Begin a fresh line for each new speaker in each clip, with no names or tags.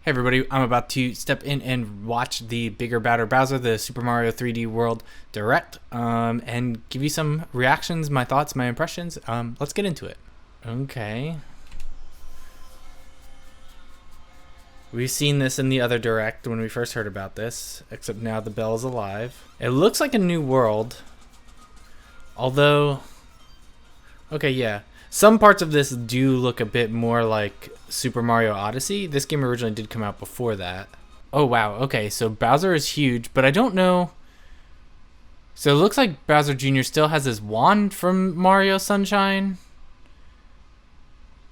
Hey everybody, I'm about to step in and watch the Bigger Badder Bowser, the Super Mario 3D World Direct, and give you some reactions, my thoughts, my impressions. Let's get into it. Okay. We've seen this in the other Direct when we first heard about this, except now the bell's alive. It looks like a new world, although... Okay, yeah. Some parts of this do look a bit more like Super Mario Odyssey. This game originally did come out before that. Oh, wow. Okay, so Bowser is huge, but I don't know... So it looks like Bowser Jr. still has his wand from Mario Sunshine.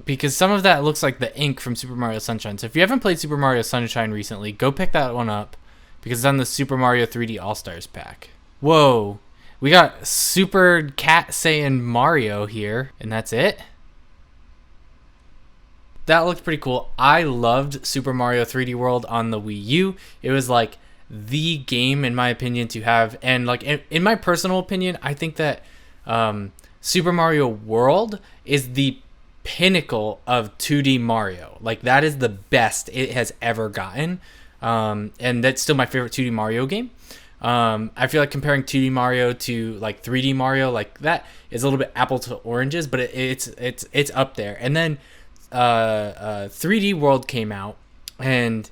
Because some of that looks like the ink from Super Mario Sunshine. So if you haven't played Super Mario Sunshine recently, go pick that one up. Because it's on the Super Mario 3D All-Stars pack. Whoa. We got Super Cat Saiyan Mario here, and that's it. That looked pretty cool. I loved Super Mario 3D World on the Wii U. It was like the game, in my opinion, to have. And like in my personal opinion, I think that Super Mario World is the pinnacle of 2D Mario. Like that is the best it has ever gotten. And that's still my favorite 2D Mario game. I feel like comparing 2D Mario to like 3D Mario, like that is a little bit apple to oranges, but it's up there. And then 3D World came out, and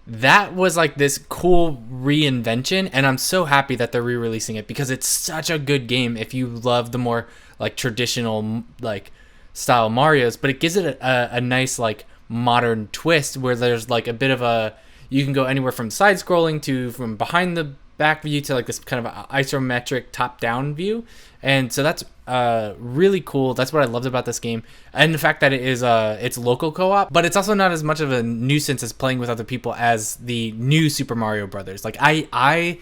that was like this cool reinvention, and I'm so happy that they're re-releasing it because it's such a good game if you love the more like traditional like style Marios, but it gives it a nice like modern twist where there's like a bit of a, you can go anywhere from side scrolling to from behind the back view to like this kind of isometric top-down view, and so that's really cool. That's what I loved about this game, and the fact that it is it's local co-op, but it's also not as much of a nuisance as playing with other people as the new Super Mario Brothers. Like I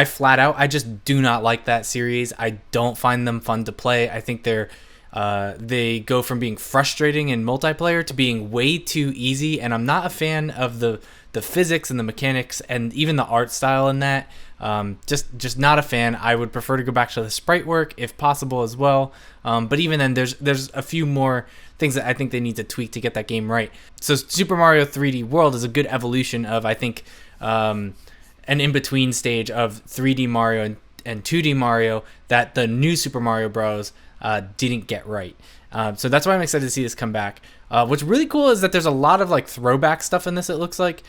flat out, I just do not like that series. I don't find them fun to play. I think they go from being frustrating in multiplayer to being way too easy, and I'm not a fan of the physics and the mechanics and even the art style in that. Just not a fan. I would prefer to go back to the sprite work if possible as well. But even then, there's a few more things that I think they need to tweak to get that game right. So Super Mario 3D World is a good evolution of, I think, an in-between stage of 3D Mario and 2D Mario that the new Super Mario Bros. Didn't get right. So that's why I'm excited to see this come back. What's really cool is that there's a lot of like throwback stuff in this, it looks like.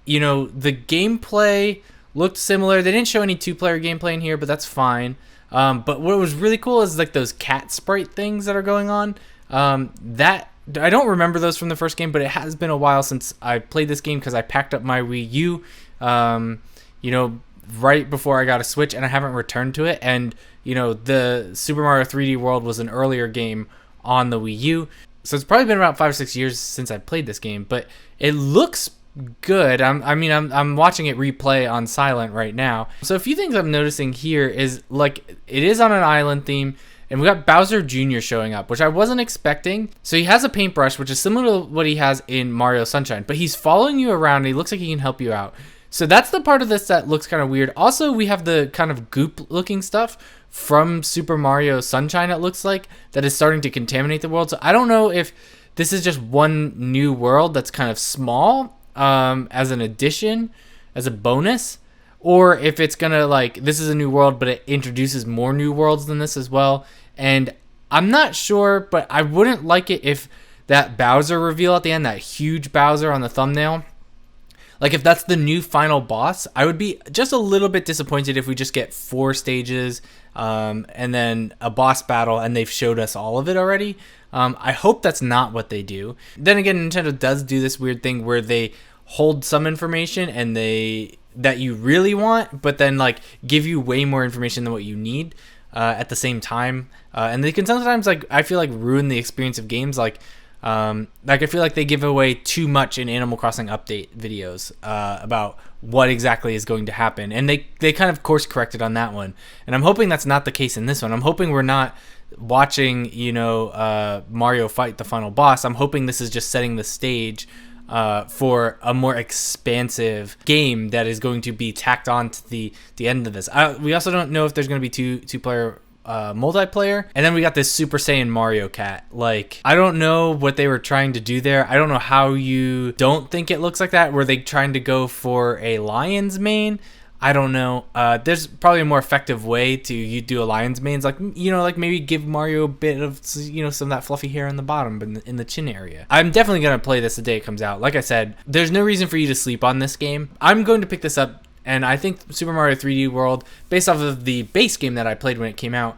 You know, the gameplay looked similar. They didn't show any two-player gameplay in here, but that's fine. But what was really cool is like those cat sprite things that are going on. That I don't remember those from the first game, but it has been a while since I played this game because I packed up my Wii U, you know, right before I got a Switch, and I haven't returned to it. And you know, the Super Mario 3D World was an earlier game on the Wii U, so it's probably been about 5 or 6 years since I played this game, but it looks good. I'm watching it replay on silent right now. So a few things I'm noticing here is like it is on an island theme, and we got Bowser Jr. showing up, which I wasn't expecting. So he has a paintbrush, which is similar to what he has in Mario Sunshine, but he's following you around, and he looks like he can help you out. So that's the part of this that looks kind of weird. Also, we have the kind of goop looking stuff from Super Mario Sunshine, it looks like, that is starting to contaminate the world. So I don't know if this is just one new world that's kind of small as an addition, as a bonus, or if it's gonna like, this is a new world, but it introduces more new worlds than this as well. And I'm not sure, but I wouldn't like it if that Bowser reveal at the end, that huge Bowser on the thumbnail, like if that's the new final boss, I would be just a little bit disappointed if we just get 4 stages and then a boss battle and they've showed us all of it already. I hope that's not what they do. Then again, Nintendo does do this weird thing where they hold some information and that you really want, but then like give you way more information than what you need at the same time. And they can sometimes, like, I feel like, ruin the experience of games. Like I feel like they give away too much in Animal Crossing update videos about what exactly is going to happen, and they kind of course corrected on that one. And I'm hoping that's not the case in this one. I'm hoping we're not watching, you know, Mario fight the final boss. I'm hoping this is just setting the stage for a more expansive game that is going to be tacked on to the end of this. We also don't know if there's going to be two player multiplayer. And then we got this Super Saiyan Mario cat. Like, I don't know what they were trying to do there. I don't know how you don't think it looks like that. Were they trying to go for a lion's mane? I don't know. There's probably a more effective way to you do a lion's mane. Like, like maybe give Mario a bit of, some of that fluffy hair on the bottom, but in the chin area. I'm definitely going to play this the day it comes out. Like I said, there's no reason for you to sleep on this game. I'm going to pick this up, and I think Super Mario 3D World, based off of the base game that I played when it came out,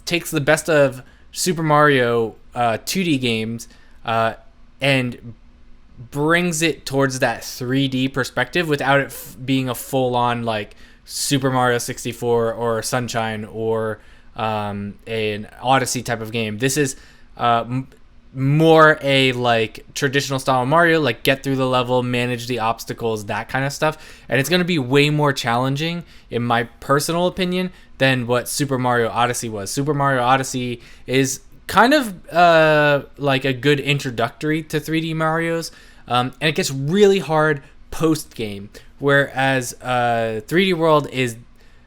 takes the best of Super Mario 2D games and brings it towards that 3D perspective without it being a full-on like Super Mario 64 or Sunshine or an Odyssey type of game. This is more a like traditional style Mario, like get through the level, manage the obstacles, that kind of stuff. And it's going to be way more challenging, in my personal opinion, than what Super Mario Odyssey was. Super Mario Odyssey is kind of like a good introductory to 3D Marios, and it gets really hard post-game, whereas 3D World is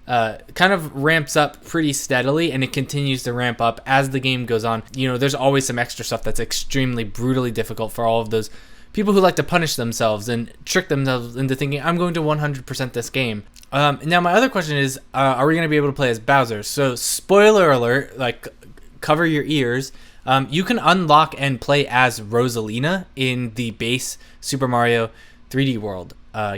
kind of ramps up pretty steadily, and it continues to ramp up as the game goes on. There's always some extra stuff that's extremely brutally difficult for all of those people who like to punish themselves and trick themselves into thinking, I'm going to 100% this game. Now, my other question is, are we going to be able to play as Bowser? So, spoiler alert, like, cover your ears. You can unlock and play as Rosalina in the base Super Mario 3D World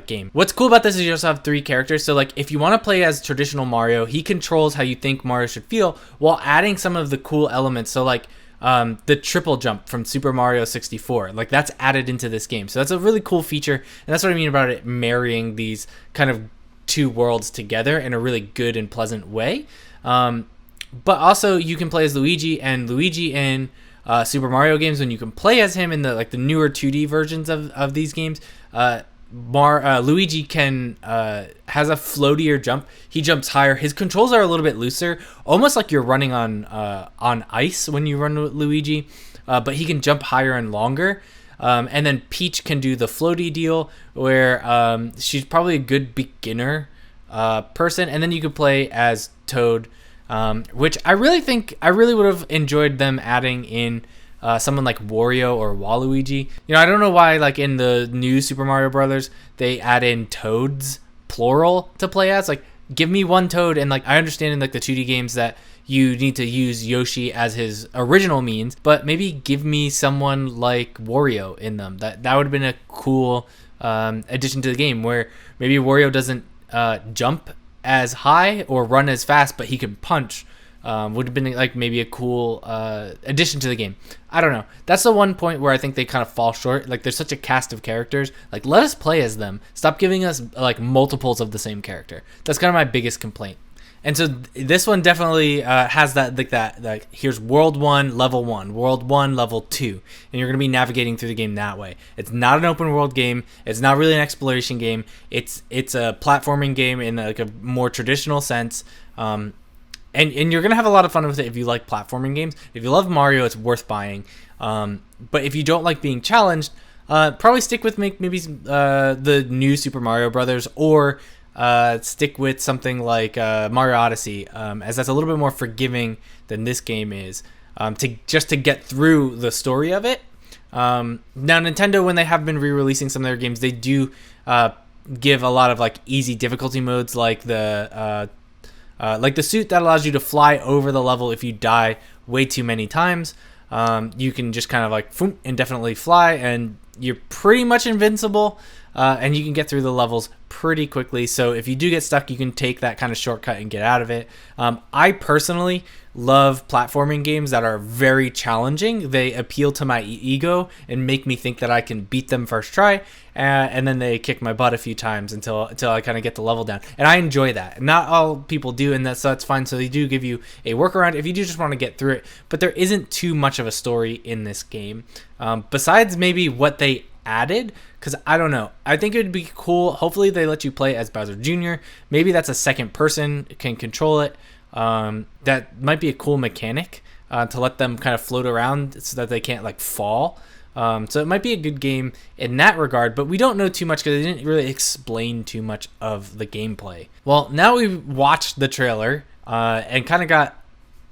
game. What's cool about this is you also have 3 characters. So like if you want to play as traditional Mario, he controls how you think Mario should feel while adding some of the cool elements. So like the triple jump from Super Mario 64, like that's added into this game. So that's a really cool feature, and that's what I mean about it marrying these kind of 2 worlds together in a really good and pleasant way. But also you can play as Luigi, and Luigi in Super Mario games, when you can play as him in the newer 2D versions of these games, Luigi has a floatier jump. He jumps higher. His controls are a little bit looser, almost like you're running on ice when you run with Luigi, but he can jump higher and longer. And then Peach can do the floaty deal, where she's probably a good beginner person. And then you could play as Toad, which I really would have enjoyed them adding in someone like Wario or Waluigi. I don't know why, like in the new Super Mario Brothers, they add in Toads, plural, to play as. Like, give me one Toad, and like I understand in like the 2D games that you need to use Yoshi as his original means, but maybe give me someone like Wario in them. That would have been a cool addition to the game, where maybe Wario doesn't jump as high or run as fast, but he can punch. Would have been like maybe a cool addition to the game. I don't know. That's the one point where I think they kind of fall short. Like, there's such a cast of characters. Like, let us play as them. Stop giving us like multiples of the same character. That's kind of my biggest complaint. And so this one definitely has that here's World 1, Level 1, World 1, Level 2. And you're going to be navigating through the game that way. It's not an open world game. It's not really an exploration game. It's a platforming game in like a more traditional sense. And you're going to have a lot of fun with it if you like platforming games. If you love Mario, it's worth buying. But if you don't like being challenged, probably stick with maybe the new Super Mario Brothers, or stick with something like Mario Odyssey, as that's a little bit more forgiving than this game is, to get through the story of it. Now, Nintendo, when they have been re-releasing some of their games, they do give a lot of like easy difficulty modes, like the suit that allows you to fly over the level if you die way too many times. You can just kind of like indefinitely fly, and you're pretty much invincible, and you can get through the levels pretty quickly. So if you do get stuck, you can take that kind of shortcut and get out of it. I personally love platforming games that are very challenging. They appeal to my ego and make me think that I can beat them first try, and then they kick my butt a few times until I kind of get the level down. And I enjoy that. Not all people do, and that's fine. So they do give you a workaround if you do just want to get through it. But there isn't too much of a story in this game, besides maybe what they added, because I don't know. I think it would be cool. Hopefully they let you play as Bowser Jr. Maybe that's a second person can control it. That might be a cool mechanic, to let them kind of float around so that they can't like fall. So it might be a good game in that regard, but we don't know too much because they didn't really explain too much of the gameplay. Well, now we've watched the trailer and kind of got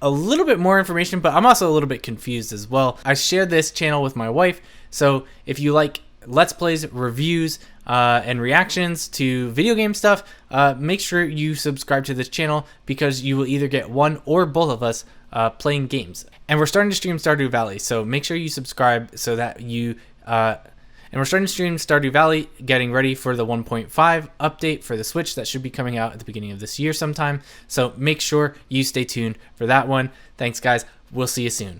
a little bit more information, but I'm also a little bit confused as well. I share this channel with my wife, so if you like Let's Plays, reviews, and reactions to video game stuff, make sure you subscribe to this channel because you will either get one or both of us playing games. And we're starting to stream Stardew Valley, so make sure you subscribe so that you... and we're starting to stream Stardew Valley, getting ready for the 1.5 update for the Switch that should be coming out at the beginning of this year sometime. So make sure you stay tuned for that one. Thanks, guys. We'll see you soon.